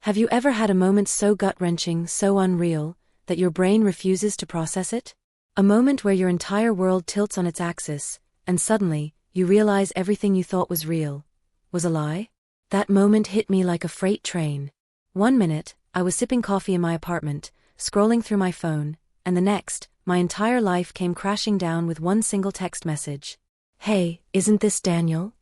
Have you ever had a moment so gut-wrenching, so unreal, that your brain refuses to process it? A moment where your entire world tilts on its axis, and suddenly, you realize everything you thought was real was a lie? That moment hit me like a freight train. One minute, I was sipping coffee in my apartment, scrolling through my phone, and the next, my entire life came crashing down with one single text message. "Hey, isn't this Daniel?"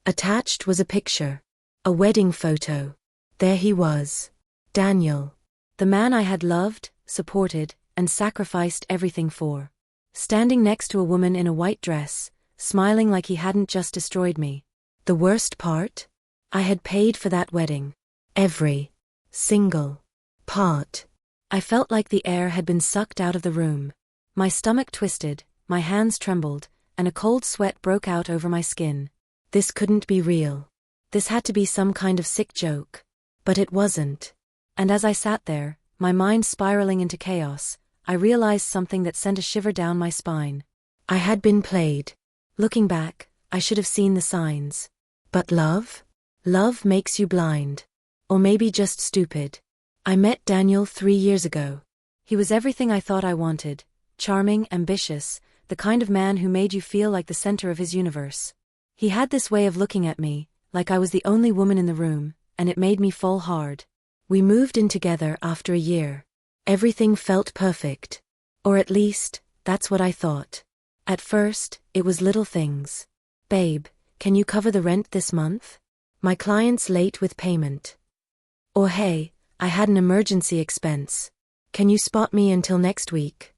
Attached was a picture. A wedding photo. There he was. Daniel. The man I had loved, supported, and sacrificed everything for. Standing next to a woman in a white dress, smiling like he hadn't just destroyed me. The worst part? I had paid for that wedding. Every single part. I felt like the air had been sucked out of the room. My stomach twisted, my hands trembled, and a cold sweat broke out over my skin. This couldn't be real. This had to be some kind of sick joke. But it wasn't. And as I sat there, my mind spiraling into chaos, I realized something that sent a shiver down my spine. I had been played. Looking back, I should have seen the signs. But love? Love makes you blind. Or maybe just stupid. I met Daniel 3 years ago. He was everything I thought I wanted. Charming, ambitious, the kind of man who made you feel like the center of his universe. He had this way of looking at me, like I was the only woman in the room, and it made me fall hard. We moved in together after a year. Everything felt perfect. Or at least, that's what I thought. At first, it was little things. "Babe, can you cover the rent this month? My client's late with payment." Or "Hey, I had an emergency expense. Can you spot me until next week?"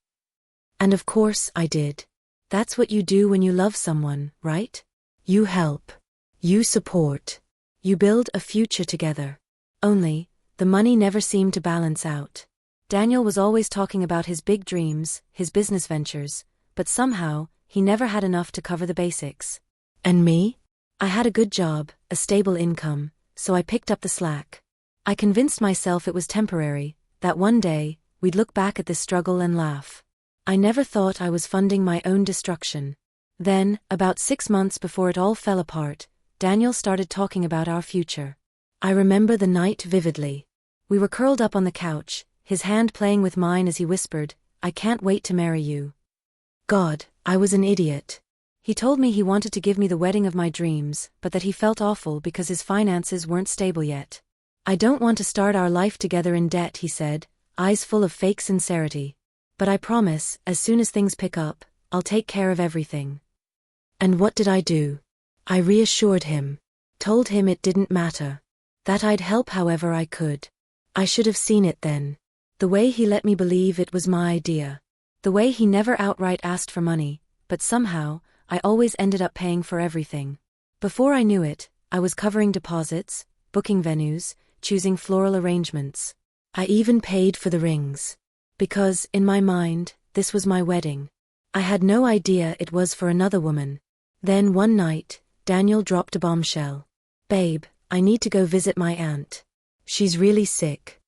And of course I did. That's what you do when you love someone, right? You help. You support. You build a future together. Only, the money never seemed to balance out. Daniel was always talking about his big dreams, his business ventures, but somehow, he never had enough to cover the basics. And me? I had a good job, a stable income, so I picked up the slack. I convinced myself it was temporary, that one day, we'd look back at this struggle and laugh. I never thought I was funding my own destruction. Then, about 6 months before it all fell apart, Daniel started talking about our future. I remember the night vividly. We were curled up on the couch, his hand playing with mine as he whispered, "I can't wait to marry you." God, I was an idiot. He told me he wanted to give me the wedding of my dreams, but that he felt awful because his finances weren't stable yet. "I don't want to start our life together in debt," he said, eyes full of fake sincerity. "But I promise, as soon as things pick up, I'll take care of everything." And what did I do? I reassured him. Told him it didn't matter. That I'd help however I could. I should have seen it then. The way he let me believe it was my idea. The way he never outright asked for money, but somehow, I always ended up paying for everything. Before I knew it, I was covering deposits, booking venues, choosing floral arrangements. I even paid for the rings. Because, in my mind, this was my wedding. I had no idea it was for another woman. Then one night, Daniel dropped a bombshell. "Babe, I need to go visit my aunt. She's really sick."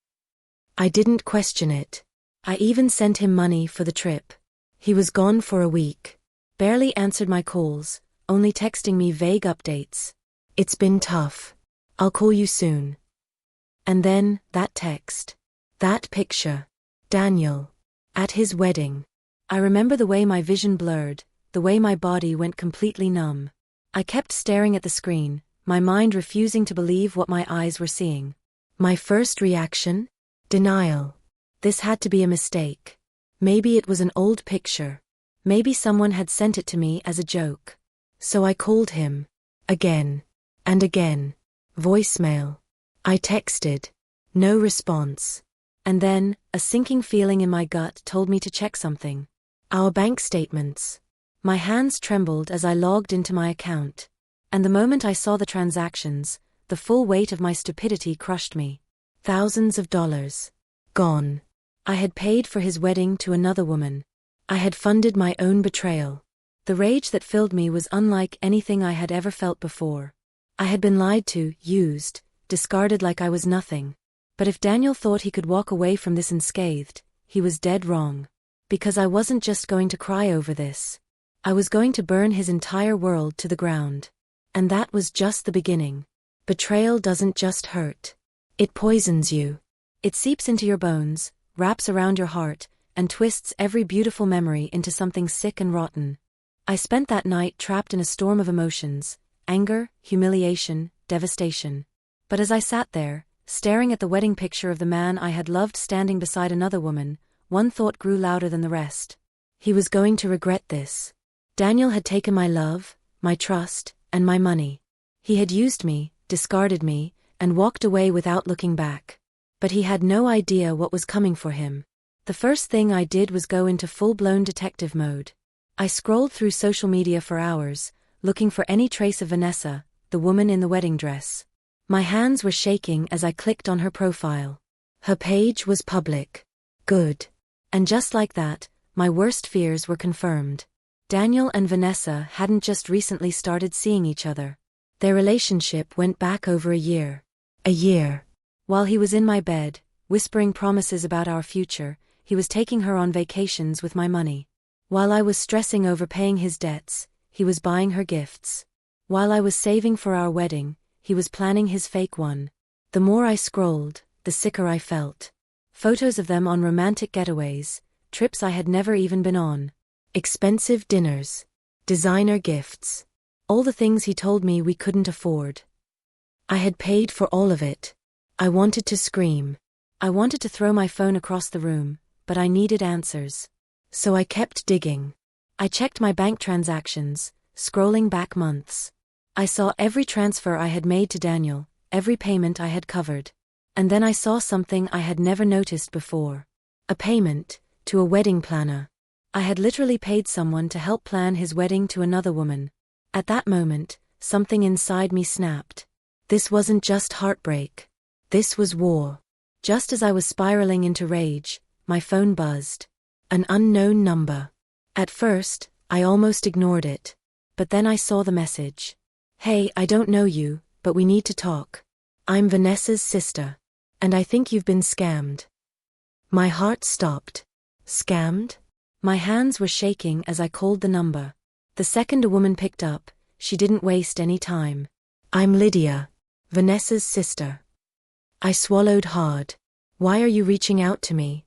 I didn't question it. I even sent him money for the trip. He was gone for a week. Barely answered my calls, only texting me vague updates. "It's been tough. I'll call you soon." And then, that text. That picture. Daniel. At his wedding. I remember the way my vision blurred, the way my body went completely numb. I kept staring at the screen, my mind refusing to believe what my eyes were seeing. My first reaction? Denial. This had to be a mistake. Maybe it was an old picture. Maybe someone had sent it to me as a joke. So I called him. Again. And again. Voicemail. I texted. No response. And then, a sinking feeling in my gut told me to check something. Our bank statements. My hands trembled as I logged into my account. And the moment I saw the transactions, the full weight of my stupidity crushed me. Thousands of dollars. Gone. I had paid for his wedding to another woman. I had funded my own betrayal. The rage that filled me was unlike anything I had ever felt before. I had been lied to, used, discarded like I was nothing. But if Daniel thought he could walk away from this unscathed, he was dead wrong. Because I wasn't just going to cry over this. I was going to burn his entire world to the ground. And that was just the beginning. Betrayal doesn't just hurt. It poisons you. It seeps into your bones, wraps around your heart, and twists every beautiful memory into something sick and rotten. I spent that night trapped in a storm of emotions: anger, humiliation, devastation. But as I sat there, staring at the wedding picture of the man I had loved standing beside another woman, one thought grew louder than the rest. He was going to regret this. Daniel had taken my love, my trust, and my money. He had used me, discarded me, and walked away without looking back. But he had no idea what was coming for him. The first thing I did was go into full-blown detective mode. I scrolled through social media for hours, looking for any trace of Vanessa, the woman in the wedding dress. My hands were shaking as I clicked on her profile. Her page was public. Good. And just like that, my worst fears were confirmed. Daniel and Vanessa hadn't just recently started seeing each other. Their relationship went back over a year. A year. While he was in my bed, whispering promises about our future, he was taking her on vacations with my money. While I was stressing over paying his debts, he was buying her gifts. While I was saving for our wedding, he was planning his fake one. The more I scrolled, the sicker I felt. Photos of them on romantic getaways, trips I had never even been on. Expensive dinners. Designer gifts. All the things he told me we couldn't afford. I had paid for all of it. I wanted to scream. I wanted to throw my phone across the room, but I needed answers. So I kept digging. I checked my bank transactions, scrolling back months. I saw every transfer I had made to Daniel, every payment I had covered. And then I saw something I had never noticed before. A payment to a wedding planner. I had literally paid someone to help plan his wedding to another woman. At that moment, something inside me snapped. This wasn't just heartbreak. This was war. Just as I was spiraling into rage, my phone buzzed. An unknown number. At first, I almost ignored it. But then I saw the message. Hey, I don't know you, but we need to talk. I'm Vanessa's sister. And I think you've been scammed. My heart stopped. Scammed? My hands were shaking as I called the number. The second a woman picked up, she didn't waste any time. I'm Lydia, Vanessa's sister. I swallowed hard. Why are you reaching out to me?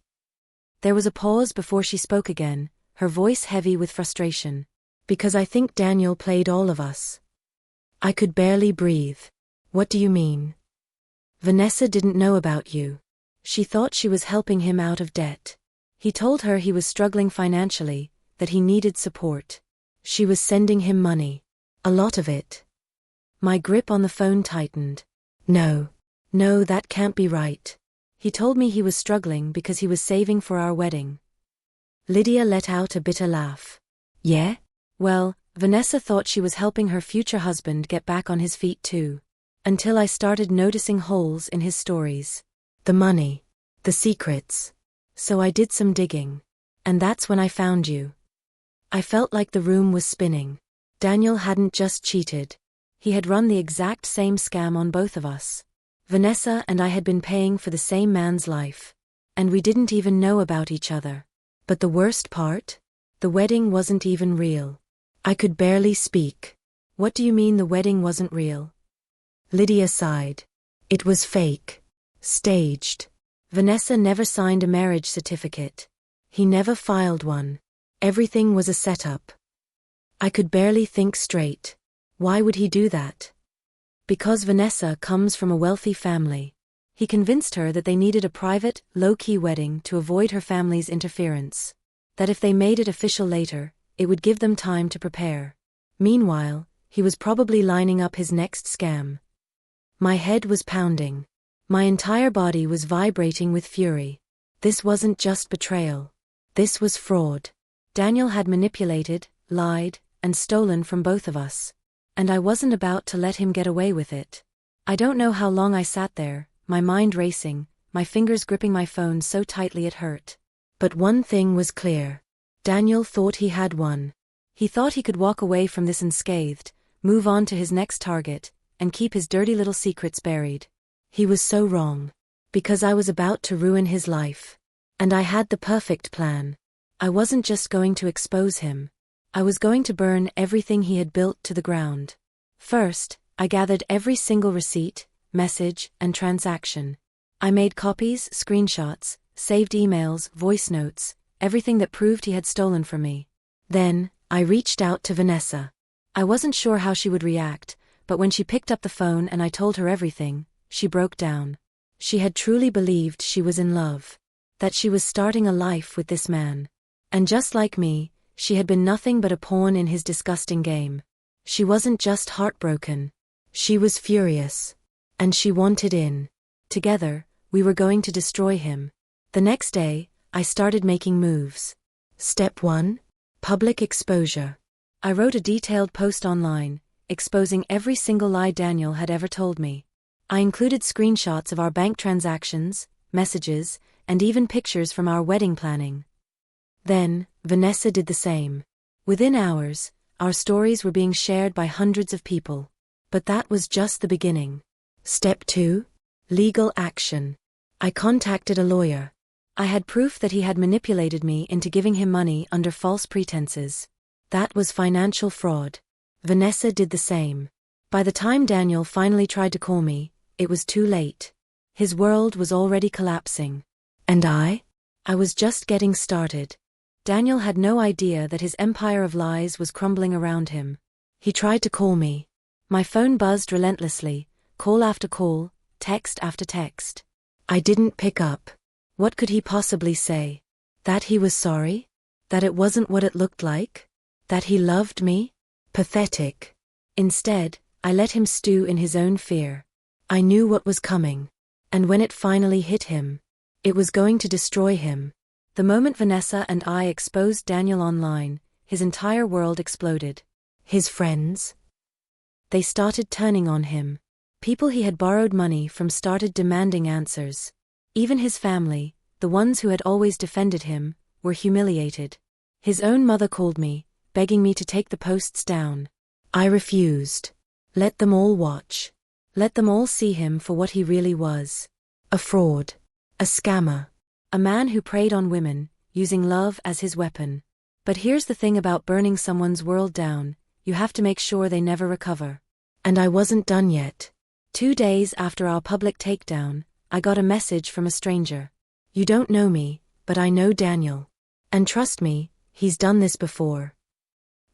There was a pause before she spoke again, her voice heavy with frustration. Because I think Daniel played all of us. I could barely breathe. What do you mean? Vanessa didn't know about you. She thought she was helping him out of debt. He told her he was struggling financially, that he needed support. She was sending him money. A lot of it. My grip on the phone tightened. No, that can't be right. He told me he was struggling because he was saving for our wedding. Lydia let out a bitter laugh. Yeah? Well, Vanessa thought she was helping her future husband get back on his feet too. Until I started noticing holes in his stories. The money. The secrets. So I did some digging. And that's when I found you. I felt like the room was spinning. Daniel hadn't just cheated. He had run the exact same scam on both of us. Vanessa and I had been paying for the same man's life. And we didn't even know about each other. But the worst part? The wedding wasn't even real. I could barely speak. What do you mean the wedding wasn't real? Lydia sighed. It was fake. Staged. Vanessa never signed a marriage certificate. He never filed one. Everything was a setup. I could barely think straight. Why would he do that? Because Vanessa comes from a wealthy family. He convinced her that they needed a private, low-key wedding to avoid her family's interference. That if they made it official later, it would give them time to prepare. Meanwhile, he was probably lining up his next scam. My head was pounding. My entire body was vibrating with fury. This wasn't just betrayal. This was fraud. Daniel had manipulated, lied, and stolen from both of us. And I wasn't about to let him get away with it. I don't know how long I sat there, my mind racing, my fingers gripping my phone so tightly it hurt. But one thing was clear. Daniel thought he had won. He thought he could walk away from this unscathed, move on to his next target, and keep his dirty little secrets buried. He was so wrong. Because I was about to ruin his life. And I had the perfect plan. I wasn't just going to expose him. I was going to burn everything he had built to the ground. First, I gathered every single receipt, message, and transaction. I made copies, screenshots, saved emails, voice notes, everything that proved he had stolen from me. Then, I reached out to Vanessa. I wasn't sure how she would react, but when she picked up the phone and I told her everything, she broke down. She had truly believed she was in love. That she was starting a life with this man. And just like me, she had been nothing but a pawn in his disgusting game. She wasn't just heartbroken. She was furious. And she wanted in. Together, we were going to destroy him. The next day, I started making moves. Step 1. Public exposure. I wrote a detailed post online, exposing every single lie Daniel had ever told me. I included screenshots of our bank transactions, messages, and even pictures from our wedding planning. Then, Vanessa did the same. Within hours, our stories were being shared by hundreds of people. But that was just the beginning. Step 2. Legal action. I contacted a lawyer. I had proof that he had manipulated me into giving him money under false pretenses. That was financial fraud. Vanessa did the same. By the time Daniel finally tried to call me, it was too late. His world was already collapsing. And I was just getting started. Daniel had no idea that his empire of lies was crumbling around him. He tried to call me. My phone buzzed relentlessly, call after call, text after text. I didn't pick up. What could he possibly say? That he was sorry? That it wasn't what it looked like? That he loved me? Pathetic. Instead, I let him stew in his own fear. I knew what was coming. And when it finally hit him, it was going to destroy him. The moment Vanessa and I exposed Daniel online, his entire world exploded. His friends? They started turning on him. People he had borrowed money from started demanding answers. Even his family, the ones who had always defended him, were humiliated. His own mother called me, begging me to take the posts down. I refused. Let them all watch. Let them all see him for what he really was. A fraud. A scammer. A man who preyed on women, using love as his weapon. But here's the thing about burning someone's world down, you have to make sure they never recover. And I wasn't done yet. 2 days after our public takedown, I got a message from a stranger. You don't know me, but I know Daniel. And trust me, he's done this before.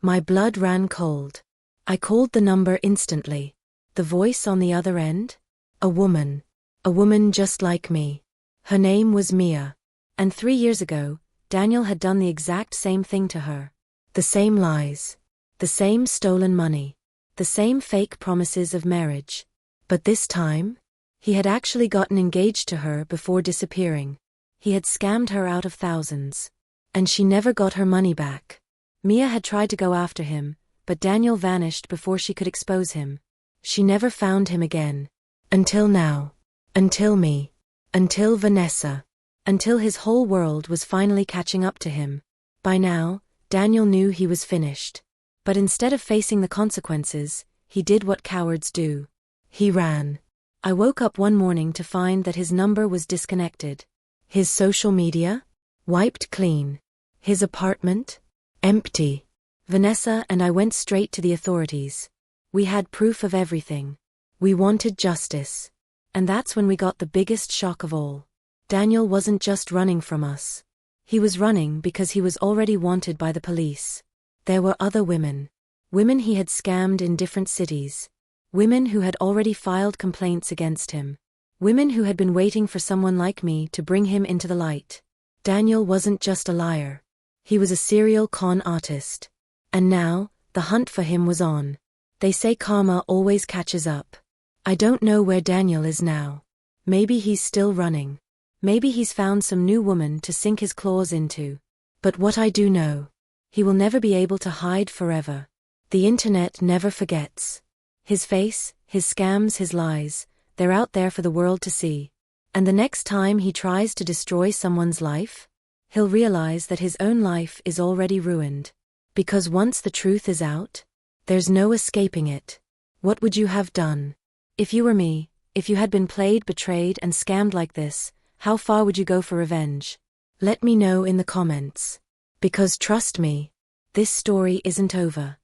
My blood ran cold. I called the number instantly. The voice on the other end? A woman. A woman just like me. Her name was Mia. And 3 years ago, Daniel had done the exact same thing to her. The same lies. The same stolen money. The same fake promises of marriage. But this time, he had actually gotten engaged to her before disappearing. He had scammed her out of thousands. And she never got her money back. Mia had tried to go after him, but Daniel vanished before she could expose him. She never found him again. Until now. Until me. Until Vanessa. Until his whole world was finally catching up to him. By now, Daniel knew he was finished. But instead of facing the consequences, he did what cowards do. He ran. I woke up one morning to find that his number was disconnected. His social media? Wiped clean. His apartment? Empty. Vanessa and I went straight to the authorities. We had proof of everything. We wanted justice. And that's when we got the biggest shock of all. Daniel wasn't just running from us. He was running because he was already wanted by the police. There were other women. Women he had scammed in different cities. Women who had already filed complaints against him. Women who had been waiting for someone like me to bring him into the light. Daniel wasn't just a liar. He was a serial con artist. And now, the hunt for him was on. They say karma always catches up. I don't know where Daniel is now. Maybe he's still running. Maybe he's found some new woman to sink his claws into. But what I do know, he will never be able to hide forever. The internet never forgets. His face, his scams, his lies, they're out there for the world to see. And the next time he tries to destroy someone's life, he'll realize that his own life is already ruined. Because once the truth is out, there's no escaping it. What would you have done? If you were me, if you had been played, betrayed, and scammed like this, how far would you go for revenge? Let me know in the comments. Because trust me, this story isn't over.